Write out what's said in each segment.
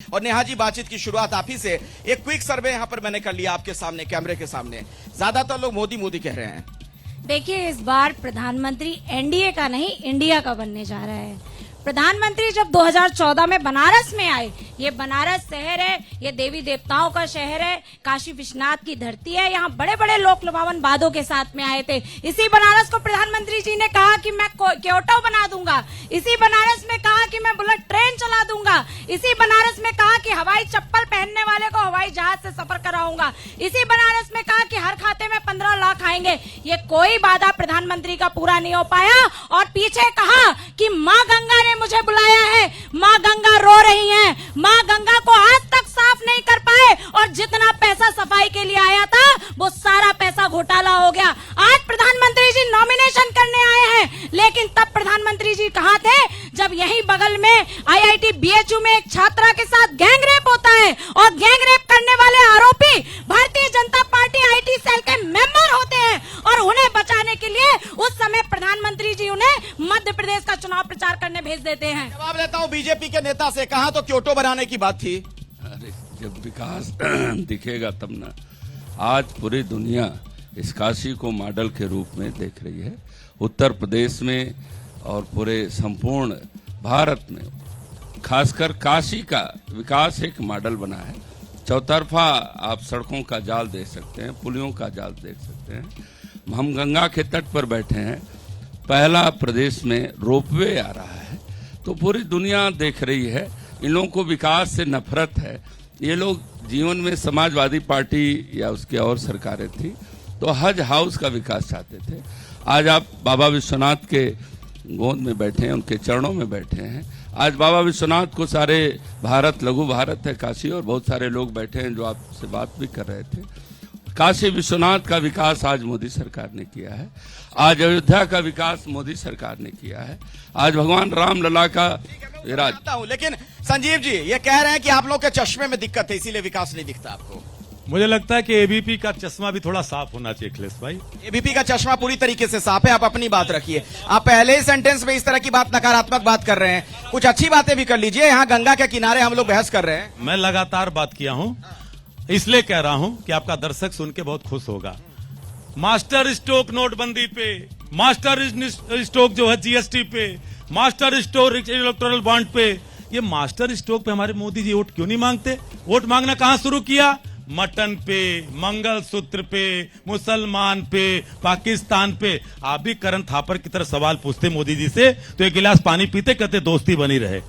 और नेहा जी, बातचीत की शुरुआत आप ही से। एक क्विक सर्वे यहां पर मैंने कर लिया आपके सामने, कैमरे के सामने। ज्यादातर लोग मोदी मोदी कह रहे हैं। देखिए, इस बार प्रधानमंत्री एनडीए का नहीं, इंडिया का बनने जा रहा है। प्रधानमंत्री जब 2014 में बनारस में आए, ये बनारस शहर है, ये देवी देवताओं का शहर है, काशी विश्वनाथ की धरती है। यहाँ बड़े बड़े लोक लुभावन वादों के साथ में आए थे। इसी बनारस को प्रधानमंत्री जी ने कहा कि मैं क्योटो बना दूंगा। इसी बनारस में कहा कि मैं बुलेट ट्रेन चला दूंगा। इसी बनारस में कहा कि हवाई चप्पल पहनने वाले को हवाई जहाज से सफर कराऊंगा। इसी बनारस में कहा कि हर खाते में 15 लाख आएंगे। ये कोई वादा प्रधानमंत्री का पूरा नहीं हो पाया। और पीछे कहा कि माँ गंगा ने मुझे बुलाया है, माँ गंगा रो रही हैं। माँ गंगा को आज तक साफ नहीं कर पाए और जितना पैसा सफाई के लिए आया था वो सारा पैसा घोटाला हो गया। आज प्रधानमंत्री जी नॉमिनेशन करने आए हैं, लेकिन तब प्रधानमंत्री जी कहाँ थे जब यहीं बगल में आईआईटी बीएचयू में एक छात्रा के साथ गैंगरेप होता है और गैंगरेप करने वाले आरोपी Bharatiya Janata party IT cell के मेंबर होते हैं। और उन्हें बचाने के लिए उस समय प्रधानमंत्री जी उन्हें मध्य प्रदेश का चुनाव प्रचार करने भेज देते हैं। जवाब देता हूँ बीजेपी के नेता से। कहा तो क्योटो बनाने की बात थी। अरे जब विकास दिखेगा तब ना। आज पूरी दुनिया इस काशी को मॉडल के रूप में देख रही है। उत्तर प्रदेश में और पूरे संपूर्ण भारत में खासकर काशी का विकास एक मॉडल बना है। चौतरफा आप सड़कों का जाल देख सकते हैं, पुलियों का जाल देख सकते हैं। हम गंगा के तट पर बैठे हैं। पहला प्रदेश में रोपवे आ रहा है, तो पूरी दुनिया देख रही है। इन लोगों को विकास से नफरत है। ये लोग जीवन में समाजवादी पार्टी या उसकी और सरकारें थी तो हज हाउस का विकास चाहते थे। आज आप बाबा विश्वनाथ के गोद में बैठे हैं, उनके चरणों में बैठे हैं। आज बाबा विश्वनाथ को सारे भारत, लघु भारत है काशी, और बहुत सारे लोग बैठे हैं जो आपसे बात भी कर रहे थे। काशी विश्वनाथ का विकास आज मोदी सरकार ने किया है। आज अयोध्या का विकास मोदी सरकार ने किया है। आज भगवान राम लला का हूँ। लेकिन संजीव जी ये कह रहे हैं कि आप लोग के चश्मे में दिक्कत है, इसीलिए विकास नहीं दिखता आपको। मुझे लगता है कि एबीपी का चश्मा भी थोड़ा साफ होना चाहिए अखिलेश भाई। एबीपी का चश्मा पूरी तरीके से साफ है। आप अपनी बात रखिए। आप पहले ही सेंटेंस में इस तरह की बात, नकारात्मक बात कर रहे हैं। कुछ अच्छी बातें भी कर लीजिए। यहाँ गंगा के किनारे हम लोग बहस कर रहे हैं। मैं लगातार बात किया हूं, इसलिए कह रहा हूं कि आपका दर्शक सुन के बहुत खुश होगा। मास्टर स्ट्रोक नोटबंदी पे, मास्टर स्ट्रोक जो है जीएसटी पे, मास्टर स्ट्रोक इलेक्टोरल बॉन्ड पे, ये मास्टर स्ट्रोक पे हमारे मोदी जी वोट क्यों नहीं मांगते? वोट मांगना कहां शुरू किया? मटन पे, मंगलसूत्र पे, मुसलमान पे, पाकिस्तान पे। आप भी करण थापर की तरह सवाल पूछते मोदी जी से तो एक गिलास पानी पीते, कहते दोस्ती बनी रहे।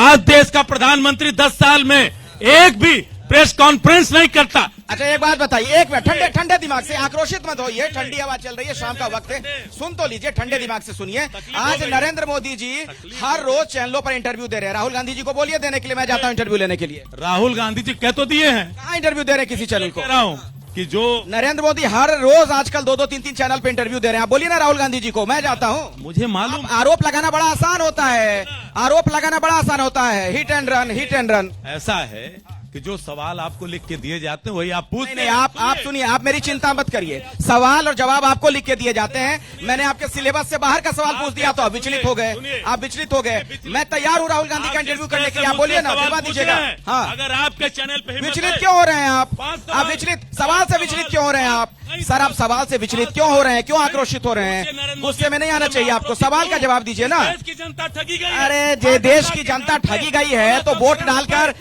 आज देश का प्रधानमंत्री 10 साल में एक भी प्रेस कॉन्फ्रेंस नहीं करता। अच्छा एक बात बताइए, एक मिनट, ठंडे ठंडे दिमाग से, आक्रोशित मत होइए। ठंडी हवा चल रही है, शाम का वक्त है, सुन तो लीजिए, ठंडे दिमाग से सुनिए। आज नरेंद्र मोदी जी हर रोज चैनलों पर इंटरव्यू दे रहे हैं। राहुल गांधी जी को बोलिए देने के लिए, मैं जाता हूं इंटरव्यू लेने के लिए। राहुल गांधी जी कह तो दिए हैं, कहाँ इंटरव्यू दे रहे हैं किसी चैनल को? कह रहा हूं कि जो नरेंद्र मोदी हर रोज आजकल 2-2, 3-3 चैनल पे इंटरव्यू दे रहे हैं। आप बोलिए ना राहुल गांधी जी को, मैं जाता हूँ। मुझे मालूम, आरोप लगाना बड़ा आसान होता है। आरोप लगाना बड़ा आसान होता है। Hit and run, hit and run. ऐसा है कि जो सवाल आपको लिख के दिए जाते हैं वही आप पूछते हैं। नहीं, आप सुनिए, आप मेरी चिंता मत करिए। सवाल और जवाब आपको लिख के दिए जाते हैं। मैंने आपके सिलेबस से बाहर का सवाल पूछ दिया तो आप विचलित हो गए। आप विचलित हो गए। मैं तैयार हूँ राहुल गांधी का इंटरव्यू करने के लिए। आप बोलिए ना, जवाब दीजिएगा। हाँ, अगर आपके चैनल पे विचलित क्यों हो रहे हैं आप? आप विचलित, सवाल से विचलित क्यों हो रहे हैं आप? सर आप सवाल से विचलित क्यों हो रहे हैं? क्यों आक्रोशित हो रहे हैं? गुस्से में नहीं आना चाहिए आपको। सवाल का जवाब दीजिए ना। देश की जनता ठगी गई। अरे जे देश की जनता ठगी गई है तो वोट डालकर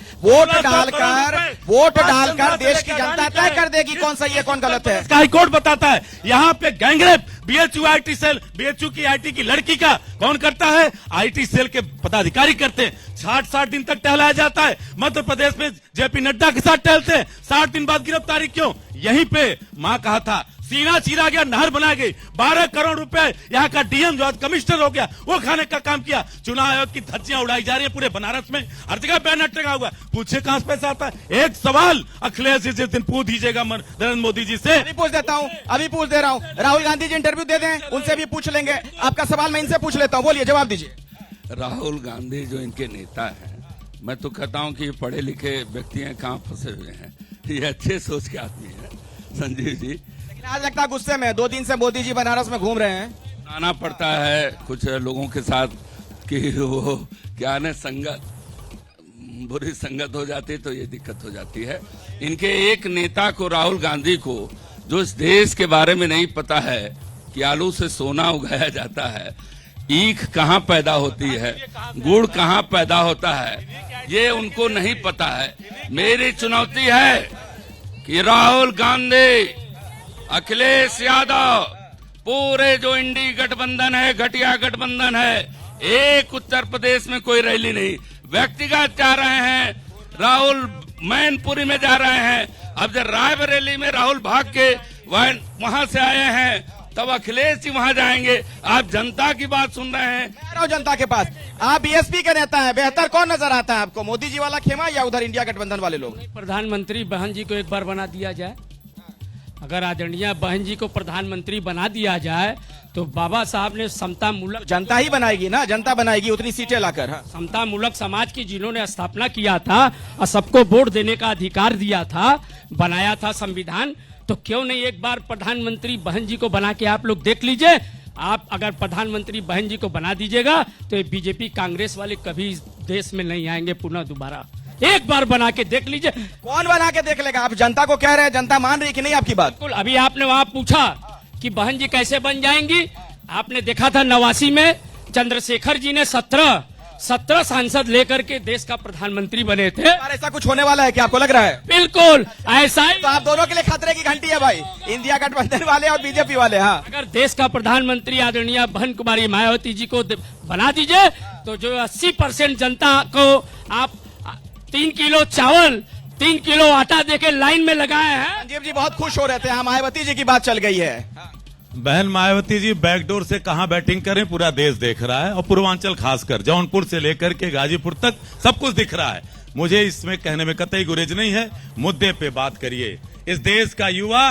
देश की जनता तय कर देगी कौन सही है कौन गलत है। हाईकोर्ट बताता है यहाँ पे gangrape BHU IT cell, BHU की आईटी की लड़की का कौन करता है? आईटी सेल के पदाधिकारी करते हैं। 60 दिन तक टहलाया जाता है। मध्य प्रदेश में जेपी नड्डा के साथ टहलते हैं। 60 दिन बाद गिरफ्तारी क्यों? यहीं पे माँ कहा था सीना चीरा गया, नहर बना गई। 12 करोड़ रुपए यहाँ का डीएम जो कमिश्नर हो गया वो खाने का काम किया। चुनाव आयोग की धज्जियां उड़ाई जा रही है पूरे बनारस में, हर जगह बैनर टंगा हुआ। पूछे कहां से पैसा आता है? एक सवाल अखिलेश जी जिस दिन पूछ दीजिएगा नरेंद्र मोदी जी से। अभी पूछ देता हूँ, अभी पूछ दे रहा हूँ। राहुल गांधी जी इंटरव्यू दे दें, उनसे भी पूछ लेंगे। आपका सवाल मैं इनसे पूछ लेता हूँ, बोलिए, जवाब दीजिए। राहुल गांधी जो इनके नेता हैं, मैं तो कहता हूं कि पढ़े लिखे व्यक्ति हैं, कहाँ फंसे हुए हैं। ये अच्छे सोच के आदमी है संजीव जी। लेकिन आज लगता है गुस्से में। 2 दिन से मोदी जी बनारस में घूम रहे हैं। आना पड़ता है कुछ लोगों के साथ कि वो क्या है संगत बुरी संगत हो जाती तो ये दिक्कत हो जाती है। इनके एक नेता को, राहुल गांधी को, जो इस देश के बारे में नहीं पता है कि आलू से सोना उगाया जाता है, ईख कहाँ पैदा होती है, गुड़ कहाँ पैदा होता है, ये उनको नहीं पता है। मेरी चुनौती है कि राहुल गांधी, अखिलेश यादव, पूरे जो इंडी गठबंधन है, घटिया गठबंधन है, एक उत्तर प्रदेश में कोई रैली नहीं, व्यक्तिगत जा रहे हैं। राहुल मैनपुरी में जा रहे हैं। अब जब रायबरेली में राहुल भाग के वहां से आए हैं, तब अखिलेश जी वहां जाएंगे। आप जनता की बात सुन रहे हैं। जनता के पास आप बीएसपी के नेता हैं, बेहतर कौन नजर आता है आपको, मोदी जी वाला खेमा या उधर इंडिया गठबंधन वाले लोग? प्रधानमंत्री बहन जी को एक बार बना दिया जाए। अगर आदरणीय बहन जी को प्रधानमंत्री बना दिया जाए तो बाबा साहब ने समता मूलक, जनता ही बनाएगी ना, जनता बनाएगी उतनी सीटें लाकर। हाँ। समता मूलक समाज की जिन्होंने स्थापना किया था और सबको वोट देने का अधिकार दिया था, बनाया था संविधान, तो क्यों नहीं एक बार प्रधानमंत्री बहन जी को बना के आप लोग देख लीजिए। आप अगर प्रधानमंत्री बहन जी को बना दीजिएगा तो बीजेपी कांग्रेस वाले कभी इस देश में नहीं आएंगे पुनः दोबारा। एक बार बना के देख लीजिए। कौन बना के देख लेगा? आप जनता को कह रहे हैं, जनता मान रही कि नहीं आपकी बात? बिल्कुल। अभी आपने वहां पूछा कि बहन जी कैसे बन जाएंगी, आपने देखा था 89 में चंद्रशेखर जी ने 17 सांसद लेकर के देश का प्रधानमंत्री बने थे। ऐसा कुछ होने वाला है क्या आपको लग रहा है? बिल्कुल ऐसा ही। तो आप दोनों के लिए खतरे की घंटी है भाई, इंडिया गठबंधन वाले और बीजेपी वाले। हाँ, अगर देश का प्रधानमंत्री आदरणीय बहन कुमारी मायावती जी को बना दीजिए तो जो 80% जनता को आप 3 किलो चावल, 3 किलो आटा देके लाइन में लगाए हैं। संजीव जी बहुत खुश हो रहे थे, हाँ मायावती जी की बात चल गई है। बहन मायावती जी बैकडोर से कहां बैटिंग करें पूरा देश देख रहा है, और पूर्वांचल खासकर जौनपुर से लेकर के गाजीपुर तक सब कुछ दिख रहा है। मुझे इसमें कहने में कतई गुरेज नहीं है। मुद्दे पे बात करिए। इस देश का युवा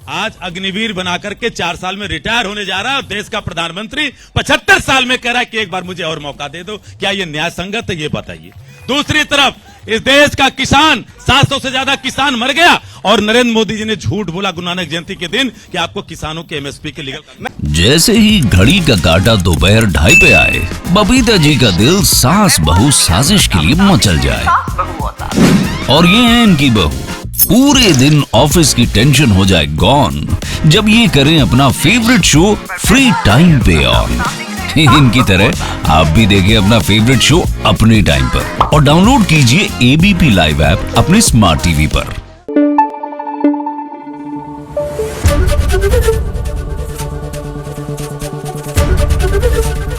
आज अग्निवीर बनाकर के 4 साल में रिटायर होने जा रहा है, और देश का प्रधानमंत्री 75 साल में कह रहा है कि एक बार मुझे और मौका दे दो। क्या ये न्याय संगत है? ये बताइए। दूसरी तरफ इस देश का किसान, 700 से ज्यादा किसान मर गया, और नरेंद्र मोदी जी ने झूठ बोला गुरु नानक जयंती के दिन कि आपको किसानों के एमएसपी के लीगल। जैसे ही घड़ी का काटा दोपहर 2:30 पे आए, बबीता जी का दिल सास बहू साजिश के लिए मचल जाए। और ये है इनकी बहू, पूरे दिन ऑफिस की टेंशन हो जाए गॉन जब ये करें अपना फेवरेट शो फ्री टाइम पे ऑन। इनकी तरह आप भी देखिए अपना फेवरेट शो अपने टाइम पर और डाउनलोड कीजिए एबीपी लाइव ऐप अपने स्मार्ट टीवी पर।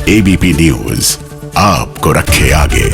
एबीपी न्यूज आपको रखे आगे।